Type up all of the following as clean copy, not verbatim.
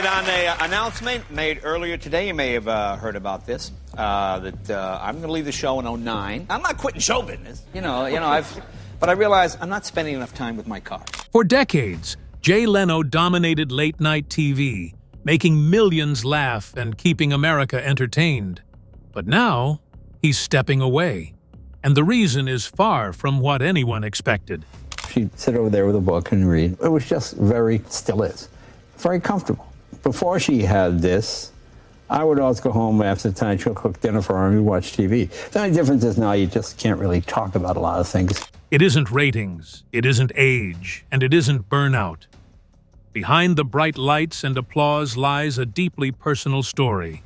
right, on an announcement made earlier today, you may have heard about this, that I'm going to leave the show in 2009. I'm not quitting show business. But I realize I'm not spending enough time with my car. For decades, Jay Leno dominated late-night TV, making millions laugh and keeping America entertained. But now, he's stepping away. And the reason is far from what anyone expected. She'd sit over there with a book and read. It was just still is, very comfortable. Before she had this, I would always go home after the time. She'll cook dinner for her and we watch TV. The only difference is now you just can't really talk about a lot of things. It isn't ratings, it isn't age, and it isn't burnout. Behind the bright lights and applause lies a deeply personal story.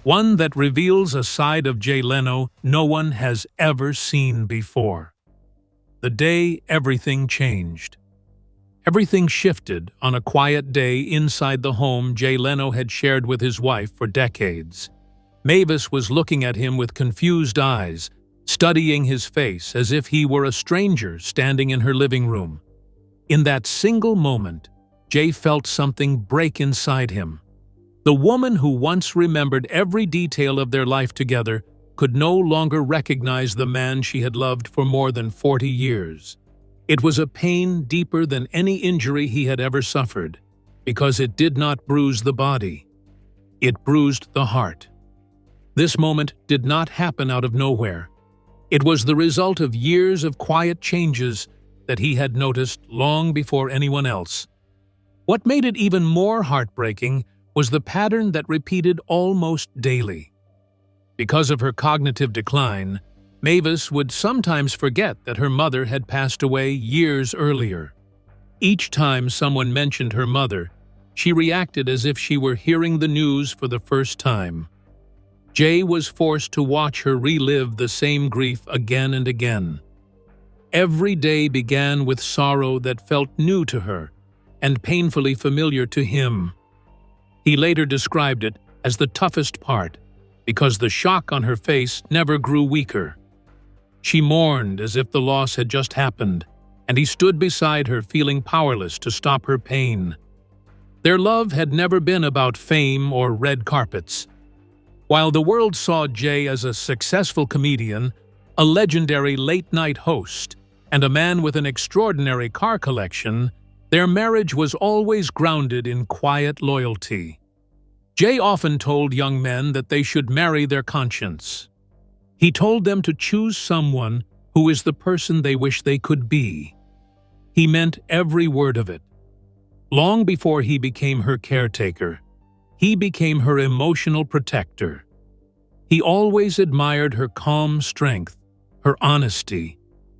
One that reveals a side of Jay Leno no one has ever seen before. The day everything changed. Everything shifted on a quiet day inside the home Jay Leno had shared with his wife for decades. Mavis was looking at him with confused eyes, studying his face as if he were a stranger standing in her living room. In that single moment, Jay felt something break inside him. The woman who once remembered every detail of their life together could no longer recognize the man she had loved for more than 40 years. It was a pain deeper than any injury he had ever suffered, because it did not bruise the body. It bruised the heart. This moment did not happen out of nowhere. It was the result of years of quiet changes that he had noticed long before anyone else. What made it even more heartbreaking was the pattern that repeated almost daily. Because of her cognitive decline, Mavis would sometimes forget that her mother had passed away years earlier. Each time someone mentioned her mother, she reacted as if she were hearing the news for the first time. Jay was forced to watch her relive the same grief again and again. Every day began with sorrow that felt new to her and painfully familiar to him. He later described it as the toughest part, because the shock on her face never grew weaker. She mourned as if the loss had just happened, and he stood beside her feeling powerless to stop her pain. Their love had never been about fame or red carpets. While the world saw Jay as a successful comedian, a legendary late-night host, and a man with an extraordinary car collection, their marriage was always grounded in quiet loyalty. Jay often told young men that they should marry their conscience. He told them to choose someone who is the person they wish they could be. He meant every word of it. Long before he became her caretaker, he became her emotional protector. He always admired her calm strength, her honesty,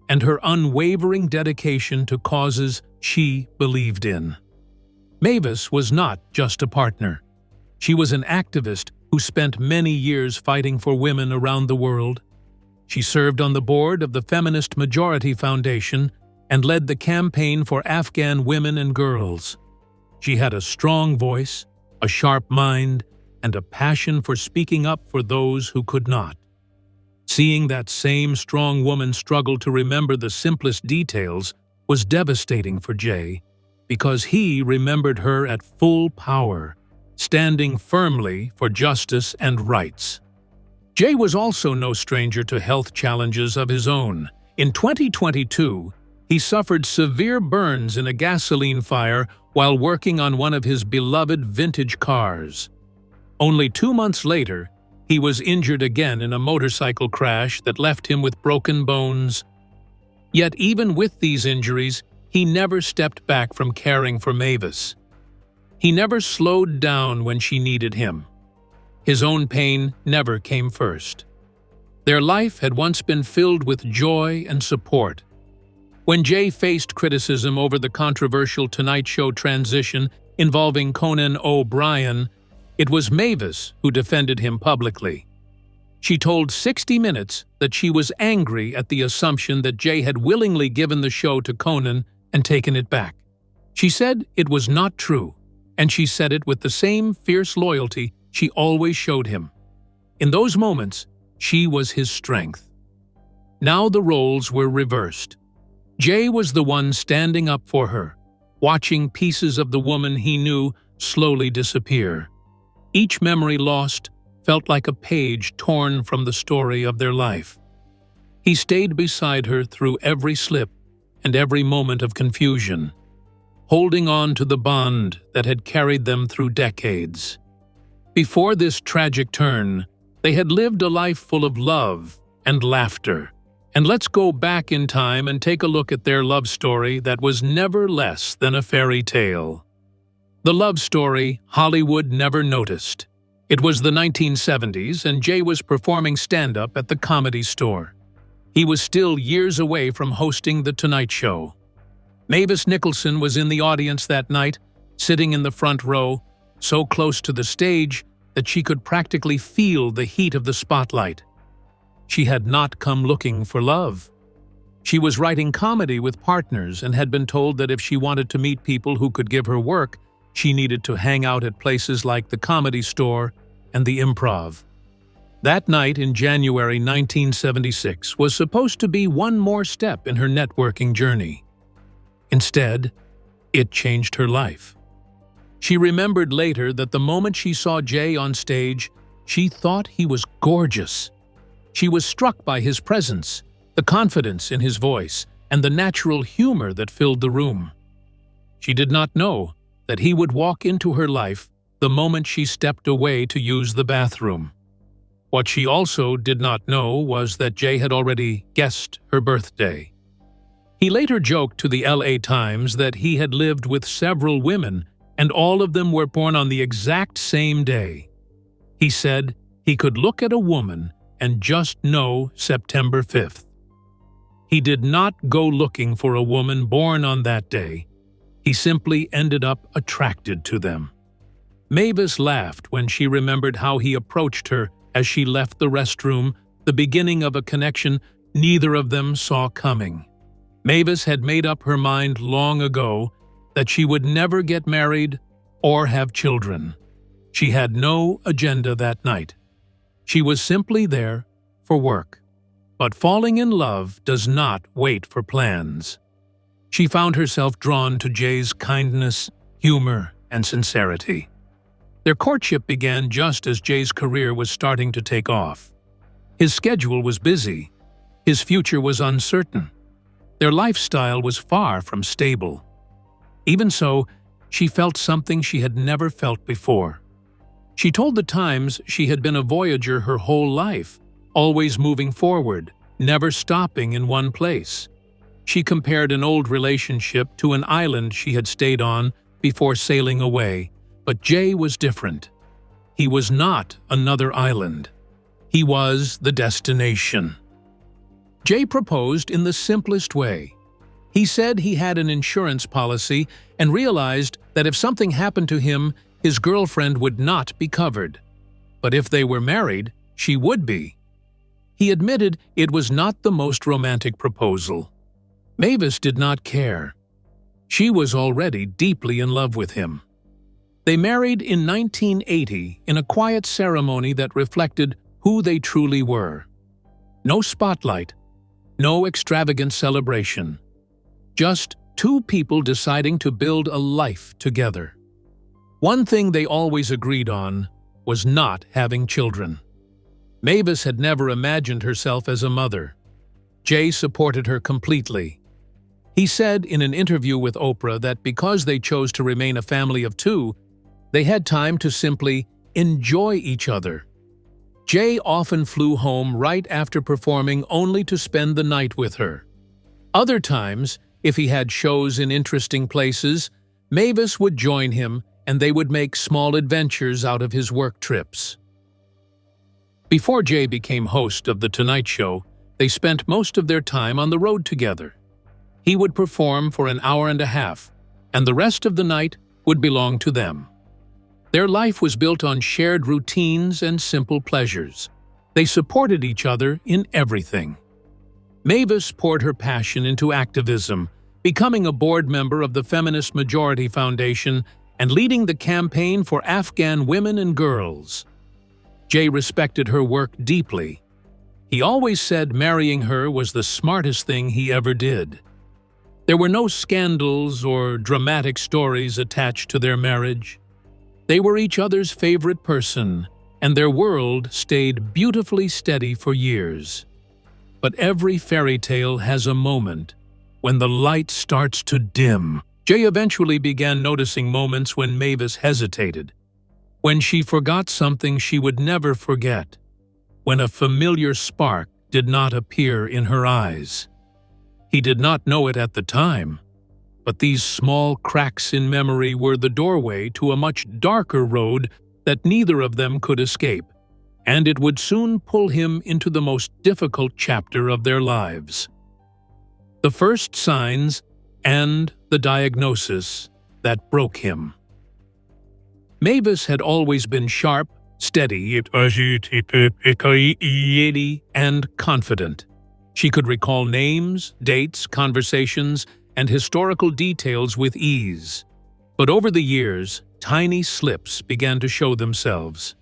and her unwavering dedication to causes she believed in. Mavis was not just a partner. She was an activist who spent many years fighting for women around the world. She served on the board of the Feminist Majority Foundation and led the campaign for Afghan women and girls. She had a strong voice, a sharp mind, and a passion for speaking up for those who could not. Seeing that same strong woman struggle to remember the simplest details was devastating for Jay, because he remembered her at full power, standing firmly for justice and rights. Jay was also no stranger to health challenges of his own. In 2022, he suffered severe burns in a gasoline fire while working on one of his beloved vintage cars. Only 2 months later, he was injured again in a motorcycle crash that left him with broken bones. Yet even with these injuries, he never stepped back from caring for Mavis. He never slowed down when she needed him. His own pain never came first. Their life had once been filled with joy and support. When Jay faced criticism over the controversial Tonight Show transition involving Conan O'Brien, it was Mavis who defended him publicly. She told 60 Minutes that she was angry at the assumption that Jay had willingly given the show to Conan and taken it back. She said it was not true, and she said it with the same fierce loyalty she always showed him. In those moments, she was his strength. Now the roles were reversed. Jay was the one standing up for her, watching pieces of the woman he knew slowly disappear. Each memory lost felt like a page torn from the story of their life. He stayed beside her through every slip and every moment of confusion, holding on to the bond that had carried them through decades. Before this tragic turn, they had lived a life full of love and laughter. And let's go back in time and take a look at their love story that was never less than a fairy tale. The love story Hollywood never noticed. It was the 1970s, and Jay was performing stand-up at the Comedy Store. He was still years away from hosting The Tonight Show. Mavis Nicholson was in the audience that night, sitting in the front row, so close to the stage that she could practically feel the heat of the spotlight. She had not come looking for love. She was writing comedy with partners and had been told that if she wanted to meet people who could give her work, she needed to hang out at places like the Comedy Store and the Improv. That night in January 1976 was supposed to be one more step in her networking journey. Instead, it changed her life. She remembered later that the moment she saw Jay on stage, she thought he was gorgeous. She was struck by his presence, the confidence in his voice, and the natural humor that filled the room. She did not know that he would walk into her life the moment she stepped away to use the bathroom. What she also did not know was that Jay had already guessed her birthday. He later joked to the LA Times that he had lived with several women and all of them were born on the exact same day. He said he could look at a woman and just know September 5th. He did not go looking for a woman born on that day. He simply ended up attracted to them. Mavis laughed when she remembered how he approached her as she left the restroom, the beginning of a connection neither of them saw coming. Mavis had made up her mind long ago that she would never get married or have children. She had no agenda that night. She was simply there for work. But falling in love does not wait for plans. She found herself drawn to Jay's kindness, humor, and sincerity. Their courtship began just as Jay's career was starting to take off. His schedule was busy. His future was uncertain. Their lifestyle was far from stable. Even so, she felt something she had never felt before. She told the Times she had been a voyager her whole life, always moving forward, never stopping in one place. She compared an old relationship to an island she had stayed on before sailing away, but Jay was different. He was not another island. He was the destination. Jay proposed in the simplest way. He said he had an insurance policy and realized that if something happened to him, his girlfriend would not be covered. But if they were married, she would be. He admitted it was not the most romantic proposal. Mavis did not care. She was already deeply in love with him. They married in 1980 in a quiet ceremony that reflected who they truly were. No spotlight, no extravagant celebration. Just two people deciding to build a life together. One thing they always agreed on was not having children. Mavis had never imagined herself as a mother. Jay supported her completely. He said in an interview with Oprah that because they chose to remain a family of two, they had time to simply enjoy each other. Jay often flew home right after performing only to spend the night with her. Other times, if he had shows in interesting places, Mavis would join him and they would make small adventures out of his work trips. Before Jay became host of The Tonight Show, they spent most of their time on the road together. He would perform for an hour and a half, and the rest of the night would belong to them. Their life was built on shared routines and simple pleasures. They supported each other in everything. Mavis poured her passion into activism, becoming a board member of the Feminist Majority Foundation and leading the campaign for Afghan women and girls. Jay respected her work deeply. He always said marrying her was the smartest thing he ever did. There were no scandals or dramatic stories attached to their marriage. They were each other's favorite person, and their world stayed beautifully steady for years. But every fairy tale has a moment when the light starts to dim. Jay eventually began noticing moments when Mavis hesitated, when she forgot something she would never forget, when a familiar spark did not appear in her eyes. He did not know it at the time, but these small cracks in memory were the doorway to a much darker road that neither of them could escape, and it would soon pull him into the most difficult chapter of their lives. The first signs and the diagnosis that broke him. Mavis had always been sharp, steady, and confident. She could recall names, dates, conversations, and historical details with ease. But over the years, tiny slips began to show themselves.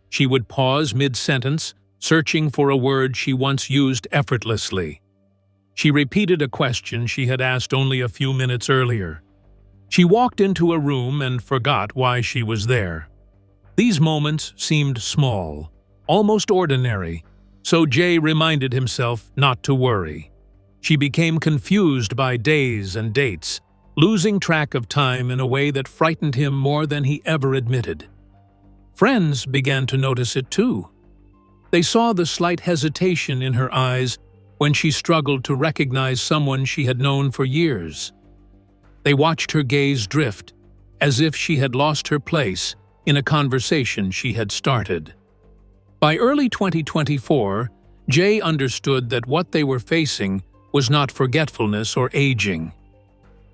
She would pause mid-sentence, searching for a word she once used effortlessly. She repeated a question she had asked only a few minutes earlier. She walked into a room and forgot why she was there. These moments seemed small, almost ordinary, so Jay reminded himself not to worry. She became confused by days and dates, losing track of time in a way that frightened him more than he ever admitted. Friends began to notice it too. They saw the slight hesitation in her eyes when she struggled to recognize someone she had known for years. They watched her gaze drift, as if she had lost her place in a conversation she had started. By early 2024, Jay understood that what they were facing was not forgetfulness or aging.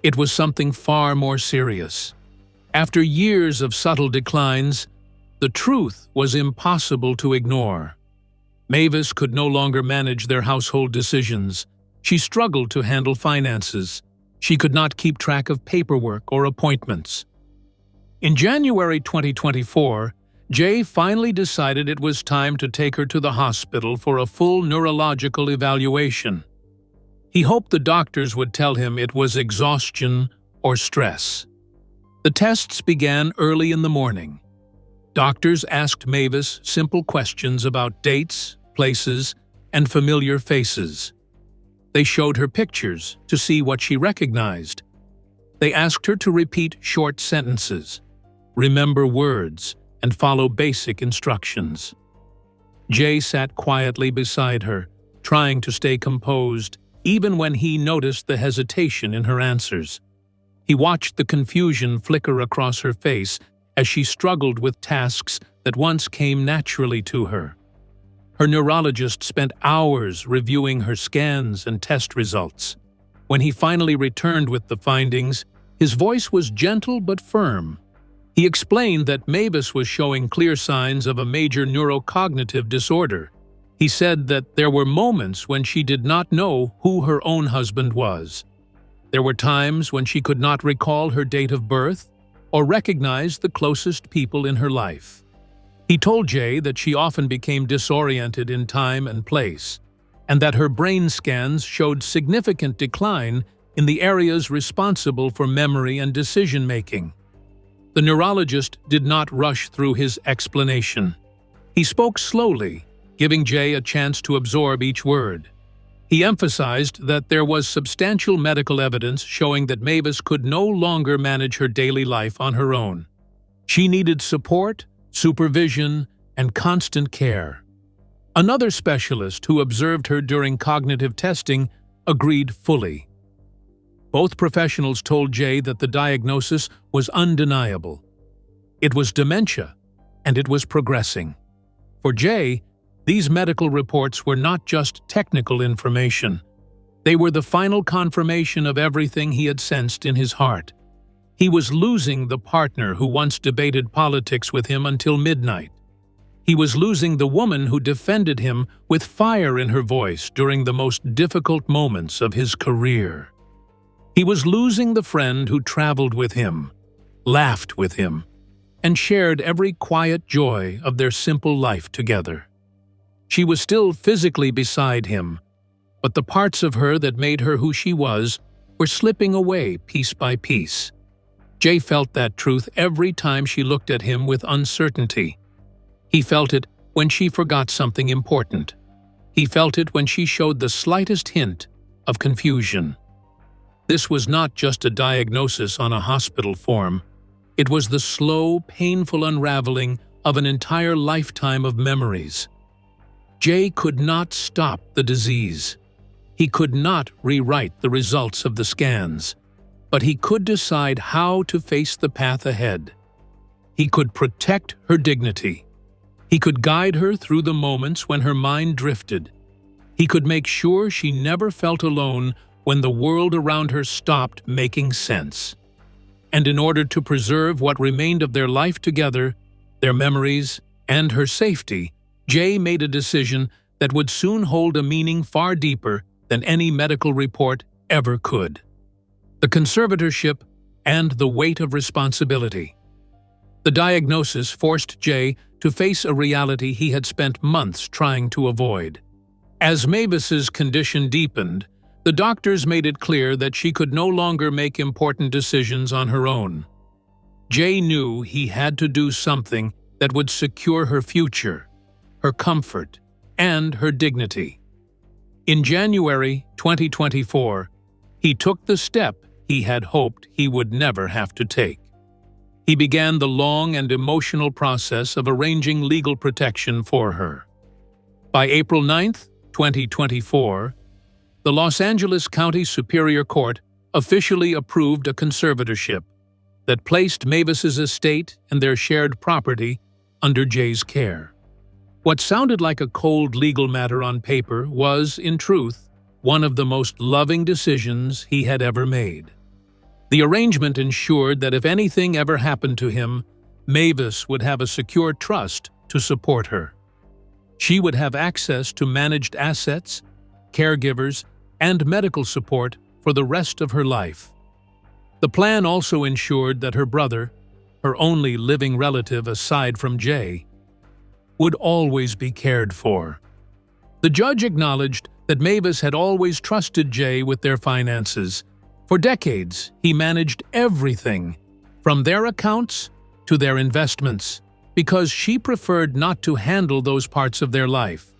It was something far more serious. After years of subtle declines, the truth was impossible to ignore. Mavis could no longer manage their household decisions. She struggled to handle finances. She could not keep track of paperwork or appointments. In January 2024, Jay finally decided it was time to take her to the hospital for a full neurological evaluation. He hoped the doctors would tell him it was exhaustion or stress. The tests began early in the morning. Doctors asked Mavis simple questions about dates, places, and familiar faces. They showed her pictures to see what she recognized. They asked her to repeat short sentences, remember words, and follow basic instructions. Jay sat quietly beside her, trying to stay composed, even when he noticed the hesitation in her answers. He watched the confusion flicker across her face as she struggled with tasks that once came naturally to her. Her neurologist spent hours reviewing her scans and test results. When he finally returned with the findings, his voice was gentle but firm. He explained that Mavis was showing clear signs of a major neurocognitive disorder. He said that there were moments when she did not know who her own husband was. There were times when she could not recall her date of birth or recognize the closest people in her life. He told Jay that she often became disoriented in time and place, and that her brain scans showed significant decline in the areas responsible for memory and decision-making. The neurologist did not rush through his explanation. He spoke slowly, giving Jay a chance to absorb each word. He emphasized that there was substantial medical evidence showing that Mavis could no longer manage her daily life on her own. She needed support, supervision, and constant care. Another specialist who observed her during cognitive testing agreed fully. Both professionals told Jay that the diagnosis was undeniable. It was dementia, and it was progressing. For Jay, these medical reports were not just technical information. They were the final confirmation of everything he had sensed in his heart. He was losing the partner who once debated politics with him until midnight. He was losing the woman who defended him with fire in her voice during the most difficult moments of his career. He was losing the friend who traveled with him, laughed with him, and shared every quiet joy of their simple life together. She was still physically beside him, but the parts of her that made her who she was were slipping away piece by piece. Jay felt that truth every time she looked at him with uncertainty. He felt it when she forgot something important. He felt it when she showed the slightest hint of confusion. This was not just a diagnosis on a hospital form. It was the slow, painful unraveling of an entire lifetime of memories. Jay could not stop the disease. He could not rewrite the results of the scans, but he could decide how to face the path ahead. He could protect her dignity. He could guide her through the moments when her mind drifted. He could make sure she never felt alone when the world around her stopped making sense. And in order to preserve what remained of their life together, their memories, and her safety, Jay made a decision that would soon hold a meaning far deeper than any medical report ever could. The conservatorship and the weight of responsibility. The diagnosis forced Jay to face a reality he had spent months trying to avoid. As Mavis's condition deepened, the doctors made it clear that she could no longer make important decisions on her own. Jay knew he had to do something that would secure her future, her comfort, and her dignity. In January 2024, he took the step he had hoped he would never have to take. He began the long and emotional process of arranging legal protection for her. By April 9, 2024, the Los Angeles County Superior Court officially approved a conservatorship that placed Mavis's estate and their shared property under Jay's care. What sounded like a cold legal matter on paper was, in truth, one of the most loving decisions he had ever made. The arrangement ensured that if anything ever happened to him, Mavis would have a secure trust to support her. She would have access to managed assets, caregivers, and medical support for the rest of her life. The plan also ensured that her brother, her only living relative aside from Jay, would always be cared for. The judge acknowledged that Mavis had always trusted Jay with their finances. For decades, he managed everything, from their accounts to their investments, because she preferred not to handle those parts of their life.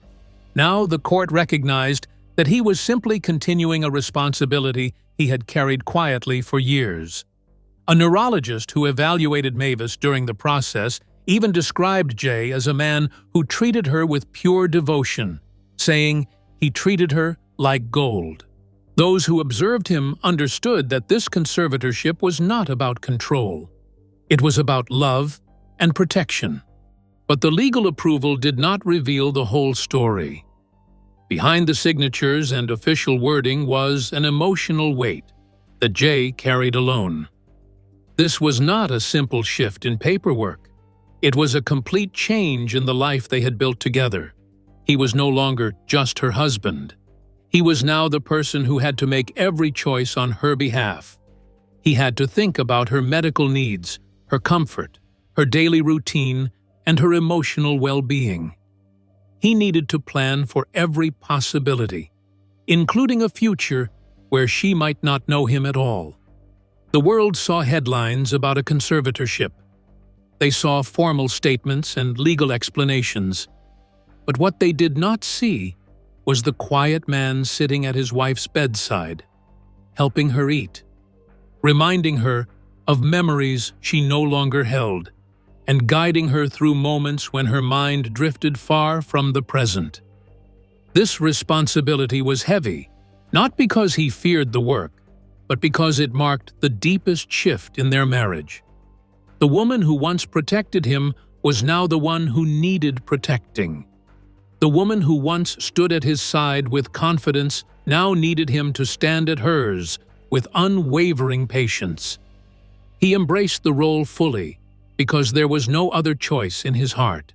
Now the court recognized that he was simply continuing a responsibility he had carried quietly for years. A neurologist who evaluated Mavis during the process even described Jay as a man who treated her with pure devotion, saying he treated her like gold. Those who observed him understood that this conservatorship was not about control. It was about love and protection. But the legal approval did not reveal the whole story. Behind the signatures and official wording was an emotional weight that Jay carried alone. This was not a simple shift in paperwork. It was a complete change in the life they had built together. He was no longer just her husband. He was now the person who had to make every choice on her behalf. He had to think about her medical needs, her comfort, her daily routine, and her emotional well-being. He needed to plan for every possibility, including a future where she might not know him at all. The world saw headlines about a conservatorship. They saw formal statements and legal explanations. But what they did not see was the quiet man sitting at his wife's bedside, helping her eat, reminding her of memories she no longer held, and guiding her through moments when her mind drifted far from the present. This responsibility was heavy, not because he feared the work, but because it marked the deepest shift in their marriage. The woman who once protected him was now the one who needed protecting. The woman who once stood at his side with confidence now needed him to stand at hers with unwavering patience. He embraced the role fully, because there was no other choice in his heart.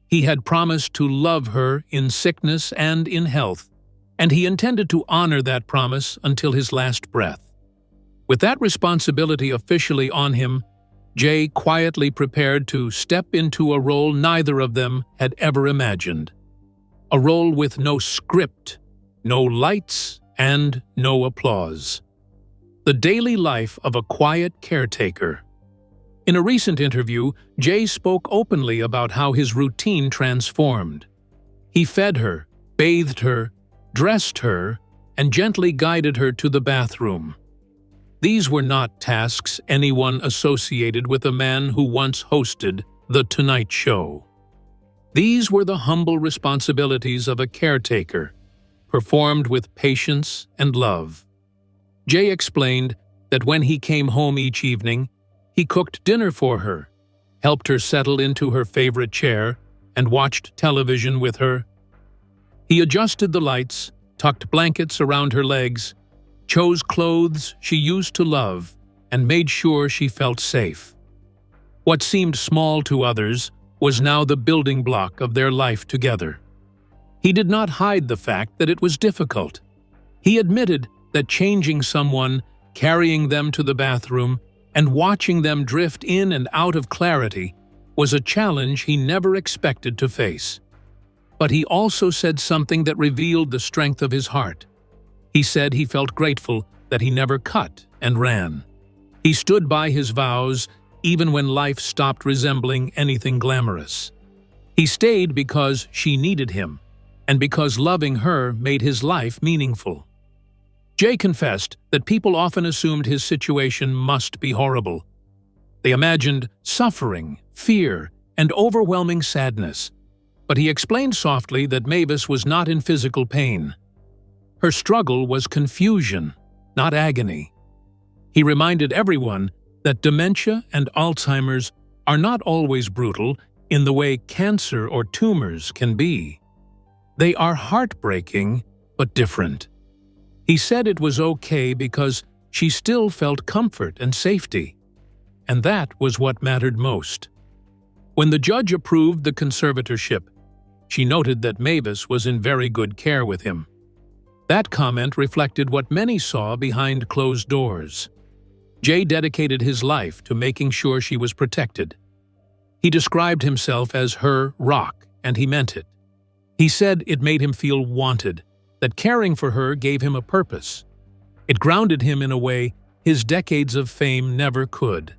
He had promised to love her in sickness and in health, and he intended to honor that promise until his last breath. With that responsibility officially on him, Jay quietly prepared to step into a role neither of them had ever imagined. A role with no script, no lights, and no applause. The daily life of a quiet caretaker. In a recent interview, Jay spoke openly about how his routine transformed. He fed her, bathed her, dressed her, and gently guided her to the bathroom. These were not tasks anyone associated with a man who once hosted The Tonight Show. These were the humble responsibilities of a caretaker, performed with patience and love. Jay explained that when he came home each evening, he cooked dinner for her, helped her settle into her favorite chair, and watched television with her. He adjusted the lights, tucked blankets around her legs, chose clothes she used to love, and made sure she felt safe. What seemed small to others was now the building block of their life together. He did not hide the fact that it was difficult. He admitted that changing someone, carrying them to the bathroom, and watching them drift in and out of clarity was a challenge he never expected to face. But he also said something that revealed the strength of his heart. He said he felt grateful that he never cut and ran. He stood by his vows even when life stopped resembling anything glamorous. He stayed because she needed him, and because loving her made his life meaningful. Jay confessed that people often assumed his situation must be horrible. They imagined suffering, fear, and overwhelming sadness. But he explained softly that Mavis was not in physical pain. Her struggle was confusion, not agony. He reminded everyone that dementia and Alzheimer's are not always brutal in the way cancer or tumors can be. They are heartbreaking, but different. He said it was okay because she still felt comfort and safety, and that was what mattered most. When the judge approved the conservatorship, she noted that Mavis was in very good care with him. That comment reflected what many saw behind closed doors. Jay dedicated his life to making sure she was protected. He described himself as her rock, and he meant it. He said it made him feel wanted, that caring for her gave him a purpose. It grounded him in a way his decades of fame never could.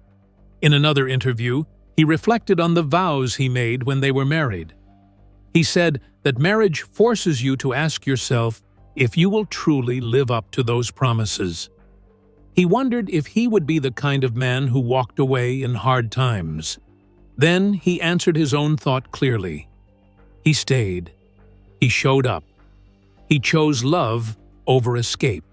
In another interview, he reflected on the vows he made when they were married. He said that marriage forces you to ask yourself if you will truly live up to those promises. He wondered if he would be the kind of man who walked away in hard times. Then he answered his own thought clearly. He stayed. He showed up. He chose love over escape.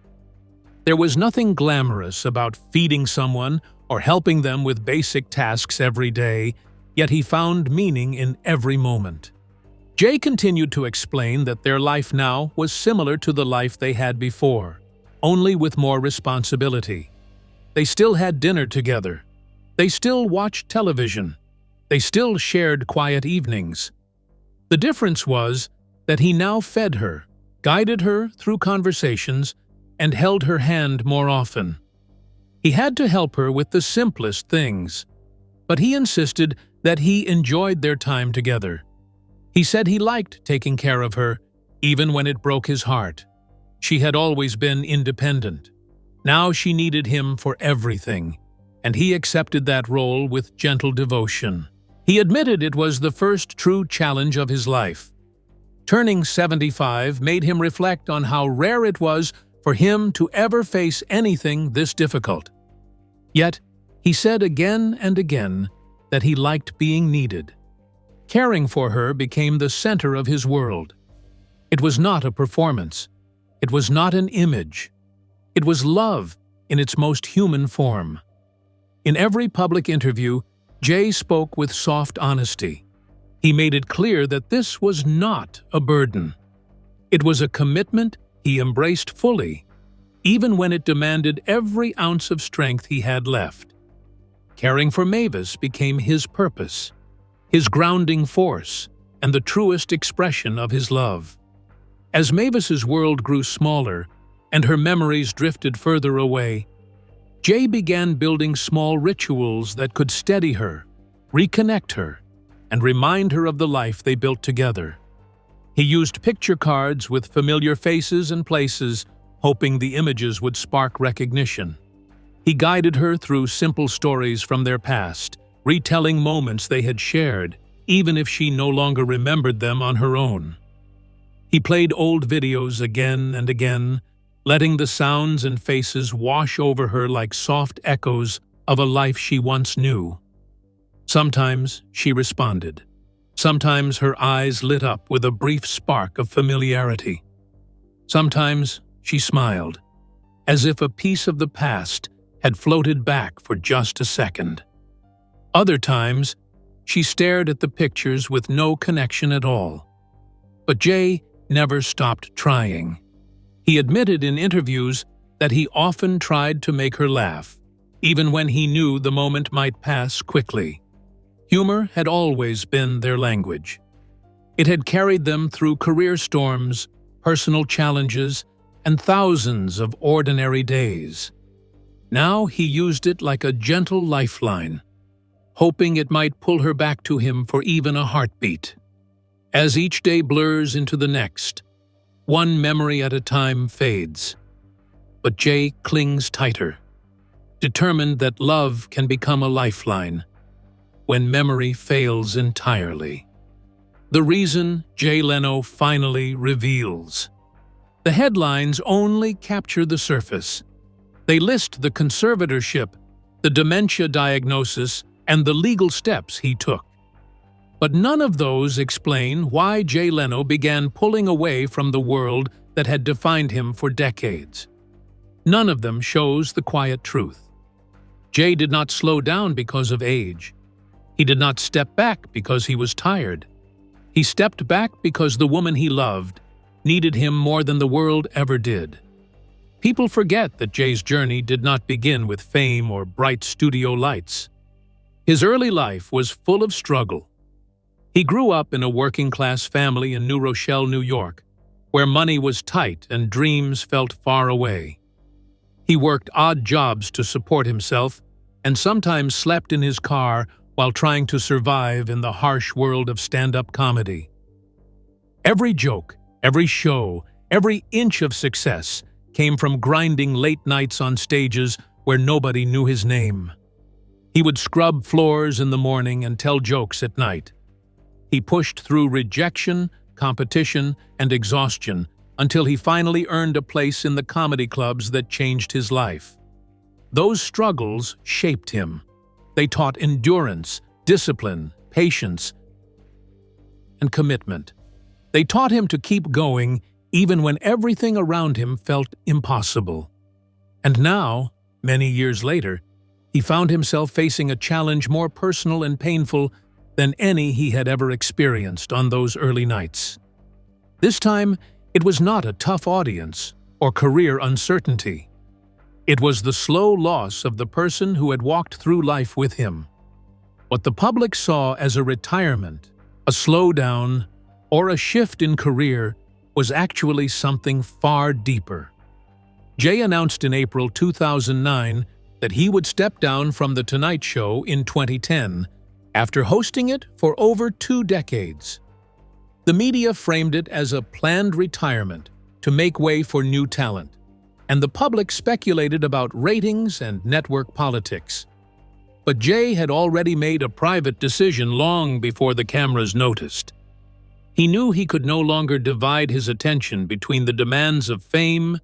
There was nothing glamorous about feeding someone or helping them with basic tasks every day, yet he found meaning in every moment. Jay continued to explain that their life now was similar to the life they had before, only with more responsibility. They still had dinner together. They still watched television. They still shared quiet evenings. The difference was that he now fed her, guided her through conversations, and held her hand more often. He had to help her with the simplest things, but he insisted that he enjoyed their time together. He said he liked taking care of her, even when it broke his heart. She had always been independent. Now she needed him for everything, and he accepted that role with gentle devotion. He admitted it was the first true challenge of his life. Turning 75 made him reflect on how rare it was for him to ever face anything this difficult. Yet, he said again and again that he liked being needed. Caring for her became the center of his world. It was not a performance. It was not an image. It was love in its most human form. In every public interview, Jay spoke with soft honesty. He made it clear that this was not a burden. It was a commitment he embraced fully, even when it demanded every ounce of strength he had left. Caring for Mavis became his purpose, his grounding force, and the truest expression of his love. As Mavis's world grew smaller and her memories drifted further away, Jay began building small rituals that could steady her, reconnect her, and remind her of the life they built together. He used picture cards with familiar faces and places, hoping the images would spark recognition. He guided her through simple stories from their past, retelling moments they had shared, even if she no longer remembered them on her own. He played old videos again and again, letting the sounds and faces wash over her like soft echoes of a life she once knew. Sometimes she responded. Sometimes her eyes lit up with a brief spark of familiarity. Sometimes she smiled, as if a piece of the past had floated back for just a second. Other times, she stared at the pictures with no connection at all. But Jay never stopped trying. He admitted in interviews that he often tried to make her laugh, even when he knew the moment might pass quickly. Humor had always been their language. It had carried them through career storms, personal challenges, and thousands of ordinary days. Now he used it like a gentle lifeline, hoping it might pull her back to him for even a heartbeat. As each day blurs into the next, one memory at a time fades. But Jay clings tighter, determined that love can become a lifeline when memory fails entirely. The reason Jay Leno finally reveals. The headlines only capture the surface. They list the conservatorship, the dementia diagnosis, and the legal steps he took. But none of those explain why Jay Leno began pulling away from the world that had defined him for decades. None of them shows the quiet truth. Jay did not slow down because of age. He did not step back because he was tired. He stepped back because the woman he loved needed him more than the world ever did. People forget that Jay's journey did not begin with fame or bright studio lights. His early life was full of struggle. He grew up in a working-class family in New Rochelle, New York, where money was tight and dreams felt far away. He worked odd jobs to support himself and sometimes slept in his car while trying to survive in the harsh world of stand-up comedy. Every joke, every show, every inch of success came from grinding late nights on stages where nobody knew his name. He would scrub floors in the morning and tell jokes at night. He pushed through rejection, competition, and exhaustion until he finally earned a place in the comedy clubs that changed his life. Those struggles shaped him. They taught endurance, discipline, patience, and commitment. They taught him to keep going even when everything around him felt impossible. And now, many years later, he found himself facing a challenge more personal and painful than any he had ever experienced on those early nights. This time, it was not a tough audience or career uncertainty. It was the slow loss of the person who had walked through life with him. What the public saw as a retirement, a slowdown, or a shift in career was actually something far deeper. Jay announced in April 2009 that he would step down from The Tonight Show in 2010 after hosting it for over 2 decades. The media framed it as a planned retirement to make way for new talent, and the public speculated about ratings and network politics. But Jay had already made a private decision long before the cameras noticed. He knew he could no longer divide his attention between the demands of fame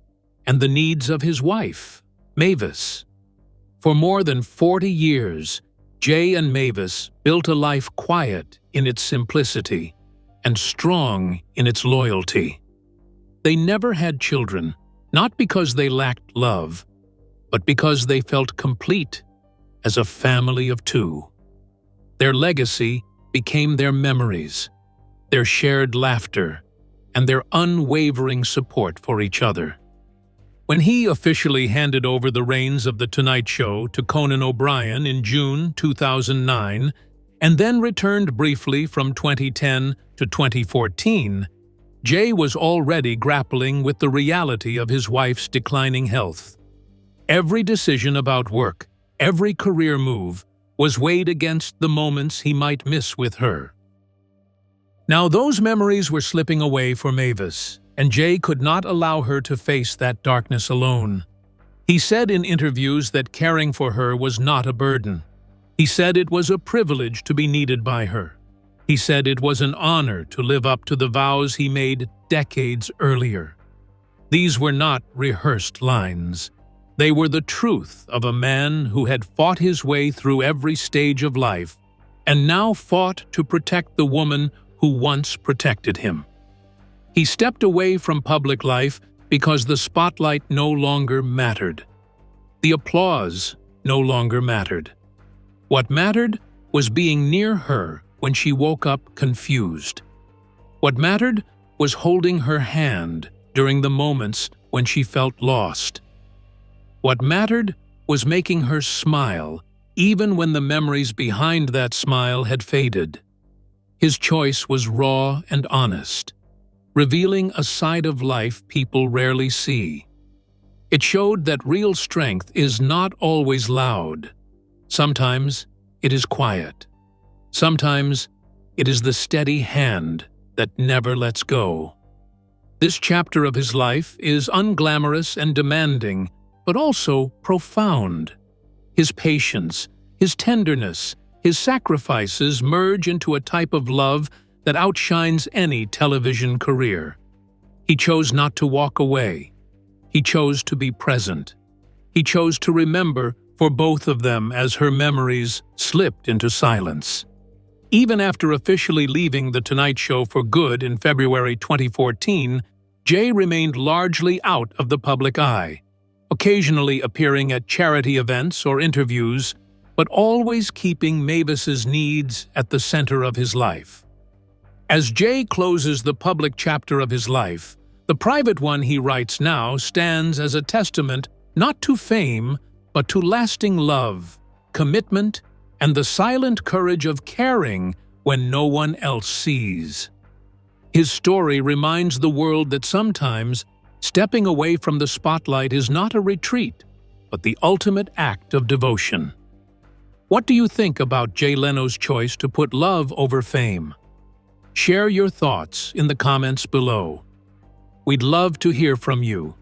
and the needs of his wife, Mavis. For more than 40 years, Jay and Mavis built a life quiet in its simplicity and strong in its loyalty. They never had children, not because they lacked love, but because they felt complete as a family of 2. Their legacy became their memories, their shared laughter, and their unwavering support for each other. When he officially handed over the reins of The Tonight Show to Conan O'Brien in June 2009, and then returned briefly from 2010 to 2014, Jay was already grappling with the reality of his wife's declining health. Every decision about work, every career move, was weighed against the moments he might miss with her. Now those memories were slipping away for Mavis, and Jay could not allow her to face that darkness alone. He said in interviews that caring for her was not a burden. He said it was a privilege to be needed by her. He said it was an honor to live up to the vows he made decades earlier. These were not rehearsed lines. They were the truth of a man who had fought his way through every stage of life and now fought to protect the woman who once protected him. He stepped away from public life because the spotlight no longer mattered. The applause no longer mattered. What mattered was being near her when she woke up confused. What mattered was holding her hand during the moments when she felt lost. What mattered was making her smile even when the memories behind that smile had faded. His choice was raw and honest, revealing a side of life people rarely see. It showed that real strength is not always loud. Sometimes it is quiet. Sometimes it is the steady hand that never lets go. This chapter of his life is unglamorous and demanding, but also profound. His patience, his tenderness, his sacrifices merge into a type of love that outshines any television career. He chose not to walk away. He chose to be present. He chose to remember for both of them as her memories slipped into silence. Even after officially leaving The Tonight Show for good in February 2014, Jay remained largely out of the public eye, occasionally appearing at charity events or interviews, but always keeping Mavis's needs at the center of his life. As Jay closes the public chapter of his life, the private one he writes now stands as a testament not to fame, but to lasting love, commitment, and the silent courage of caring when no one else sees. His story reminds the world that sometimes stepping away from the spotlight is not a retreat, but the ultimate act of devotion. What do you think about Jay Leno's choice to put love over fame? Share your thoughts in the comments below. We'd love to hear from you.